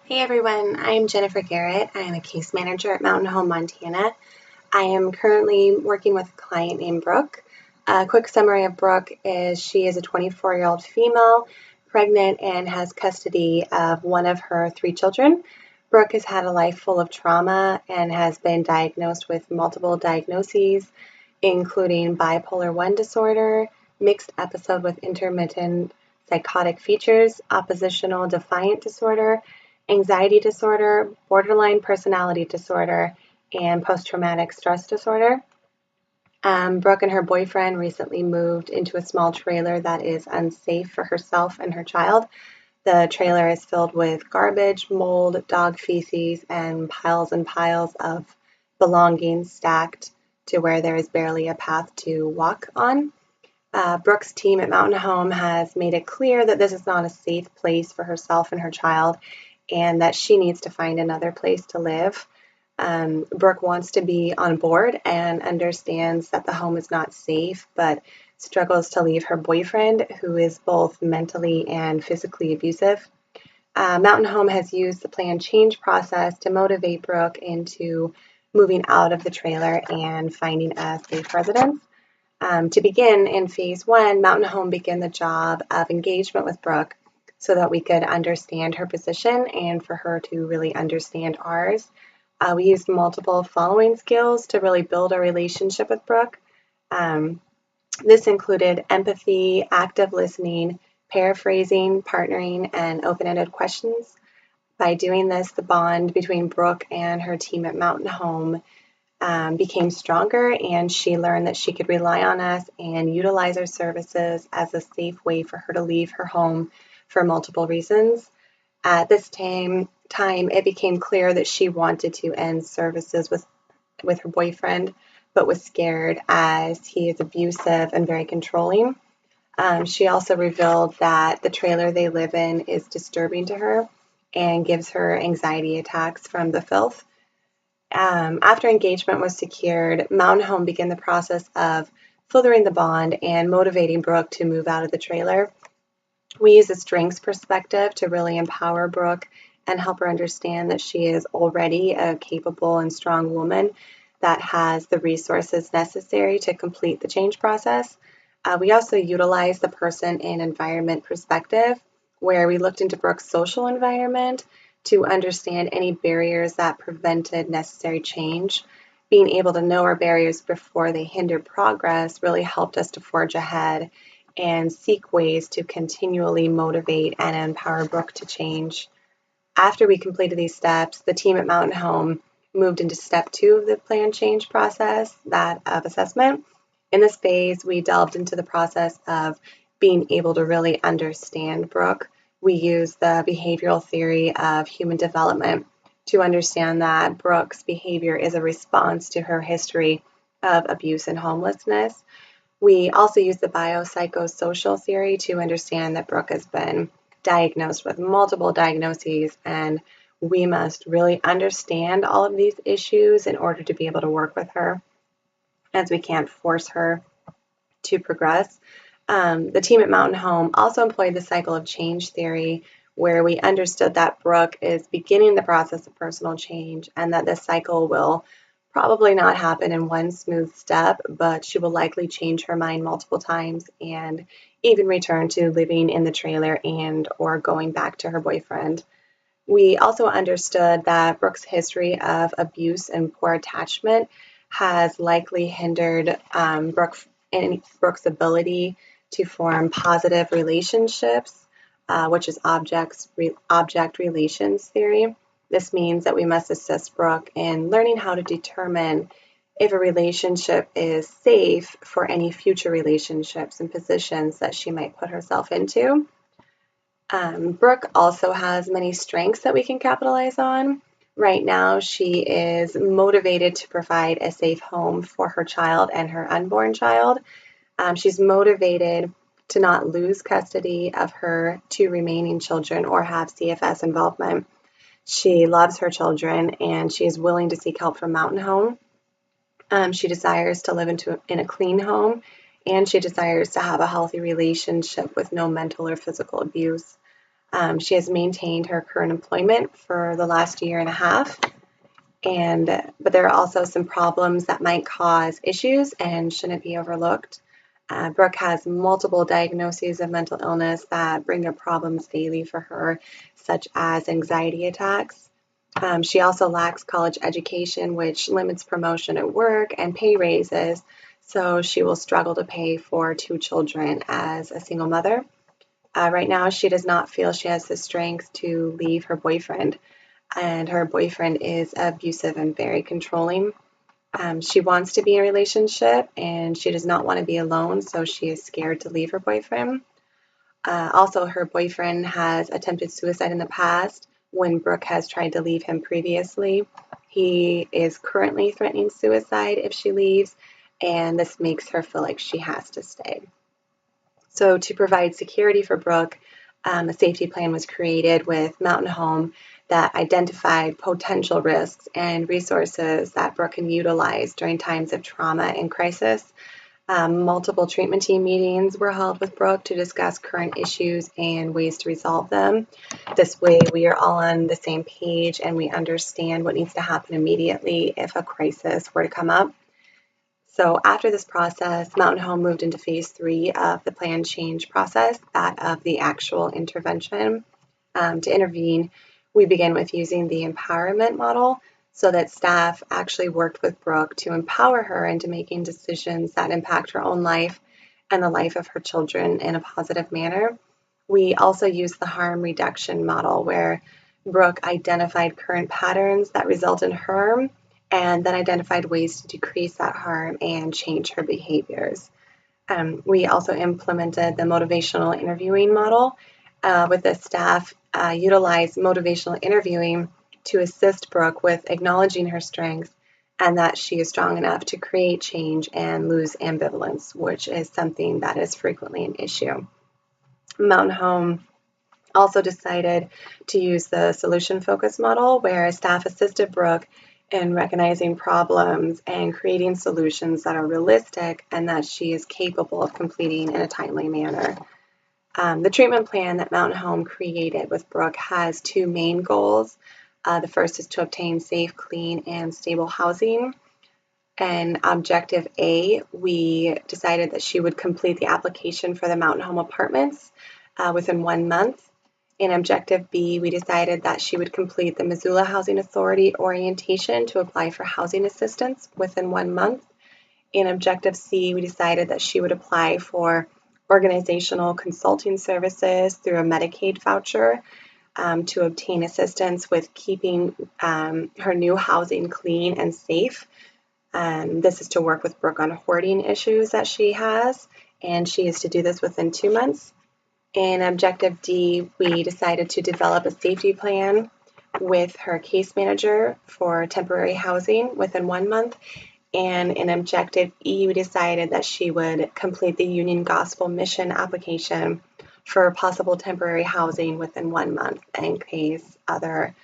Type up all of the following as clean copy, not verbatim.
Hey everyone, I'm Jennifer Garrett. I am a case manager at Mountain Home, Montana. I am currently working with a client named Brooke. A quick summary of Brooke is she is a 24-year-old female, pregnant, and has custody of one of her 3 children. Brooke has had a life full of trauma and has been diagnosed with multiple diagnoses, including bipolar 1 disorder, mixed episode with intermittent psychotic features, oppositional defiant disorder, anxiety disorder, borderline personality disorder, and post traumatic stress disorder. Brooke and her boyfriend recently moved into a small trailer that is unsafe for herself and her child. The trailer is filled with garbage, mold, dog feces, and piles of belongings stacked to where there is barely a path to walk on. Brooke's team at Mountain Home has made it clear that this is not a safe place for herself and her child, and that she needs to find another place to live. Brooke wants to be on board and understands that the home is not safe, but struggles to leave her boyfriend, who is both mentally and physically abusive. Mountain Home has used the plan change process to motivate Brooke into moving out of the trailer and finding a safe residence. To begin in phase 1, Mountain Home began the job of engagement with Brooke so that we could understand her position and for her to really understand ours. We used multiple following skills to really build a relationship with Brooke. Um, this included empathy, active listening, paraphrasing, partnering, and open ended questions. By doing this, the bond between Brooke and her team at Mountain Home became stronger, and she learned that she could rely on us and utilize our services as a safe way for her to leave her home for multiple reasons. At this time it became clear that she wanted to end services with her boyfriend, but was scared as he is abusive and very controlling. She also revealed that the trailer they live in is disturbing to her and gives her anxiety attacks from the filth. After engagement was secured, Mountain Home began the process of furthering the bond and motivating Brooke to move out of the trailer. We use a strengths perspective to really empower Brooke and help her understand that she is already a capable and strong woman that has the resources necessary to complete the change process. We also utilize the person and environment perspective, where we looked into Brooke's social environment to understand any barriers that prevented necessary change. Being able to know our barriers before they hinder progress really helped us to forge ahead and seek ways to continually motivate and empower Brooke to change. After we completed these steps, the team at Mountain Home moved into step 2 of the plan change process, that of assessment. In this phase, we delved into the process of being able to really understand Brooke. We used the behavioral theory of human development to understand that Brooke's behavior is a response to her history of abuse and homelessness. We also use the biopsychosocial theory to understand that Brooke has been diagnosed with multiple diagnoses, and we must really understand all of these issues in order to be able to work with her, as we can't force her to progress. The team at Mountain Home also employed the cycle of change theory, where we understood that Brooke is beginning the process of personal change and that this cycle will probably not happen in one smooth step, but she will likely change her mind multiple times and even return to living in the trailer and or going back to her boyfriend. We also understood that Brooke's history of abuse and poor attachment has likely hindered Brooke's ability to form positive relationships, which is object relations theory. This means that we must assist Brooke in learning how to determine if a relationship is safe for any future relationships and positions that she might put herself into. Brooke also has many strengths that we can capitalize on. Right now, she is motivated to provide a safe home for her child and her unborn child. She's motivated to not lose custody of her 2 remaining children or have CFS involvement. She loves her children and she is willing to seek help from Mountain Home. She desires to live in a clean home, and she desires to have a healthy relationship with no mental or physical abuse. She has maintained her current employment for the last year and a half, but there are also some problems that might cause issues and shouldn't be overlooked. Brooke has multiple diagnoses of mental illness that bring up problems daily for her, such as anxiety attacks. She also lacks college education, which limits promotion at work and pay raises, so she will struggle to pay for 2 children as a single mother. Right now, she does not feel she has the strength to leave her boyfriend, and her boyfriend is abusive and very controlling. She wants to be in a relationship and she does not want to be alone, so she is scared to leave her boyfriend. Also, her boyfriend has attempted suicide in the past when Brooke has tried to leave him previously. He is currently threatening suicide if she leaves, and this makes her feel like she has to stay. So, to provide security for Brooke, a safety plan was created with Mountain Home that identified potential risks and resources that Brooke can utilize during times of trauma and crisis. Multiple treatment team meetings were held with Brooke to discuss current issues and ways to resolve them. This way, we are all on the same page and we understand what needs to happen immediately if a crisis were to come up. So after this process, Mountain Home moved into phase 3 of the plan change process, that of the actual intervention. To intervene, we begin with using the empowerment model so that staff actually worked with Brooke to empower her into making decisions that impact her own life and the life of her children in a positive manner. We also use the harm reduction model where Brooke identified current patterns that result in harm and then identified ways to decrease that harm and change her behaviors. We also implemented the motivational interviewing model with the staff utilize motivational interviewing to assist Brooke with acknowledging her strengths and that she is strong enough to create change and lose ambivalence, which is something that is frequently an issue. Mountain Home also decided to use the solution focus model where staff assisted Brooke in recognizing problems and creating solutions that are realistic and that she is capable of completing in a timely manner. The treatment plan that Mountain Home created with Brooke has 2 main goals. The first is to obtain safe, clean, and stable housing. And objective A, we decided that she would complete the application for the Mountain Home apartments within 1 month. In objective B, we decided that she would complete the Missoula Housing Authority orientation to apply for housing assistance within 1 month. In objective C, we decided that she would apply for organizational consulting services through a Medicaid voucher to obtain assistance with keeping her new housing clean and safe. This is to work with Brooke on hoarding issues that she has, and she is to do this within 2 months. In objective D, we decided to develop a safety plan with her case manager for temporary housing within 1 month. And in objective E, we decided that she would complete the Union Gospel Mission application for possible temporary housing within 1 month in case other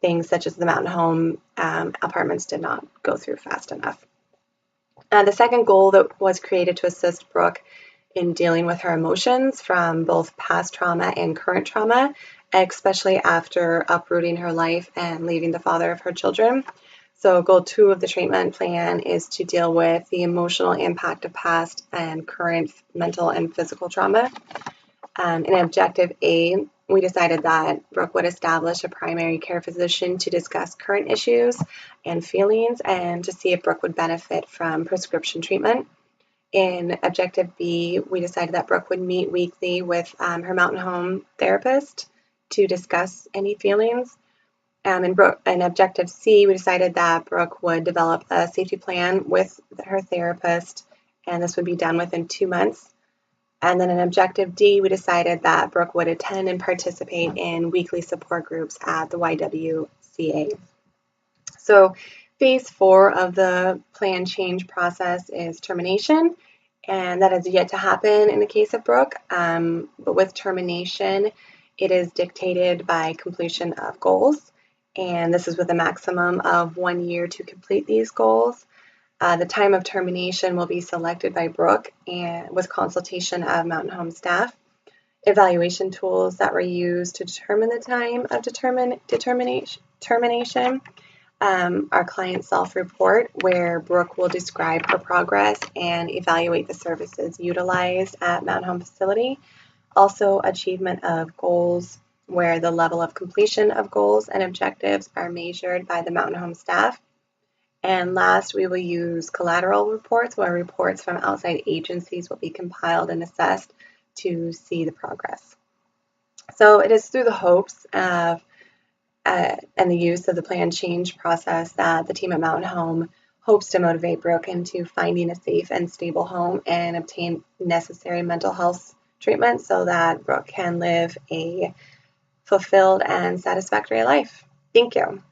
things such as the Mountain Home apartments did not go through fast enough. The second goal that was created to assist Brooke in dealing with her emotions from both past trauma and current trauma, especially after uprooting her life and leaving the father of her children. So goal 2 of the treatment plan is to deal with the emotional impact of past and current mental and physical trauma. In objective A, we decided that Brooke would establish a primary care physician to discuss current issues and feelings and to see if Brooke would benefit from prescription treatment. In objective B, we decided that Brooke would meet weekly with her Mountain Home therapist to discuss any feelings. In objective C, we decided that Brooke would develop a safety plan with her therapist, and this would be done within 2 months. And then in objective D, we decided that Brooke would attend and participate in weekly support groups at the YWCA. So phase 4 of the plan change process is termination, and that is yet to happen in the case of Brooke. But with termination, it is dictated by completion of goals, and this is with a maximum of 1 year to complete these goals. The time of termination will be selected by Brooke and with consultation of Mountain Home staff. evaluation tools that were used to determine the time of termination. Our client self-report, where Brooke will describe her progress and evaluate the services utilized at Mountain Home Facility. Also, achievement of goals, where the level of completion of goals and objectives are measured by the Mountain Home staff. And last, we will use collateral reports, where reports from outside agencies will be compiled and assessed to see the progress. So it is through the hopes of and the use of the plan change process that the team at Mountain Home hopes to motivate Brooke into finding a safe and stable home and obtain necessary mental health treatment so that Brooke can live a fulfilled and satisfactory life. Thank you.